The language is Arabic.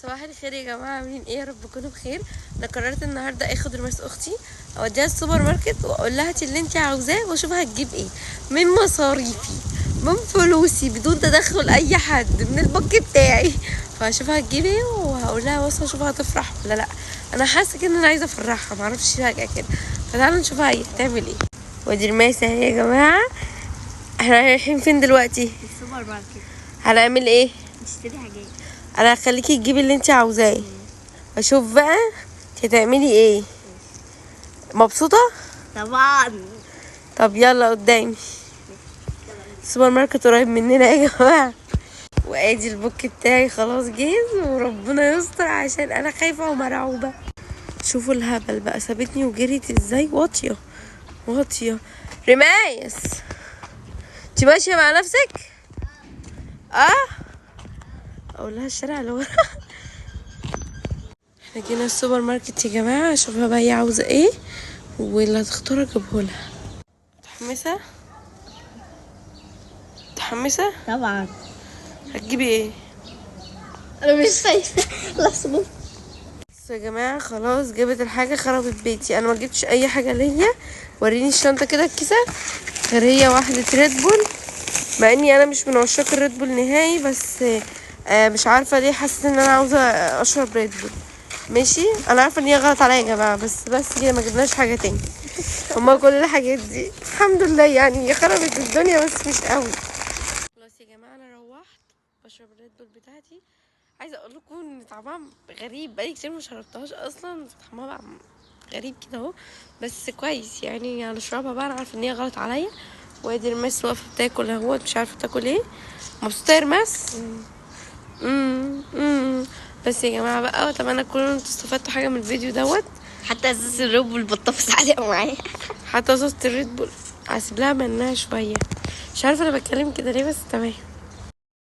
صباح الخير يا جماعه، عاملين ايه؟ يا رب تكونوا بخير. انا قررت النهارده اخد رماس اختي اوديها السوبر ماركت واقول لها هاتي اللي انت عاوزاه واشوف هتجيب ايه من مصاريفي من فلوسي بدون تدخل اي حد من البنك بتاعي. فهشوف هتجيب ايه وهقول لها بص اشوف هتفرح ولا لا. انا حاسه كده ان انا عايزه افرحها، معرفش فجاه كده. فتعالوا نشوفها هي هتعمل ايه. ودي رماس اهي يا جماعه. احنا رايحين فين دلوقتي؟ السوبر ماركت. هنعمل ايه؟ نشتري حاجات. انا هخليكي تجيبي اللي انت عاوزاه. اشوف بقى انت هتعملي ايه. مبسوطه طبعا. طب يلا قدامي. السوبر ماركت قريب مننا يا جماعه. وادي البوك بتاعي خلاص جاهز وربنا يستر عشان انا خايفه ومرعوبه. شوفوا الهبل بقى، سابتني وجريت ازاي. واطيه واطيه. رمايس انت ماشيه مع نفسك؟ اقول لها الشارع اللي ورا. احنا جينا السوبر ماركت يا جماعه، اشوفها بقى هي عاوزه ايه واللي هتختار اجيبه لها. متحمسه متحمسه. طبعا. هتجيبي ايه؟ انا مش شايفه. لحظه. بس يا جماعه خلاص جابت الحاجه، خربت بيتي. انا ما جبتش اي حاجه ليا. وريني الشنطه كده الكيسه غير هي واحده ريد بول، مع اني انا مش من عشاق الريد بول نهائي، بس مش عارفه ليه حسيت ان انا عاوزه اشرب ريد بول. ماشي انا عارفه ان هي غلط عليا يا جماعه، بس كده ما جبناش حاجه تاني. هما كل الحاجات دي الحمد لله يعني هي خربت الدنيا بس مش قوي. خلاص يا جماعه انا روحت بشرب الريد بول بتاعتي. عايزه اقول لكم ان طعمها غريب، بقالي كتير ما شربتهاش اصلا، طعمها بقى غريب كده اهو، بس كويس يعني هنشربها بقى. انا عارفه ان هي غلط عليا. وادي رماس واقفه بتاكل اهوت، مش عارفه تاكل ايه. مبسوطه يا رماس؟ بس يا جماعه بقى اتمنى تكونوا انتوا استفدتوا حاجه من الفيديو دوت. حتى ازاز الريد بول بطفس عليها معايا. حتى صوص الريد بول هسيب لها منها شويه. مش عارفه انا بتكلم كده ليه بس تمام.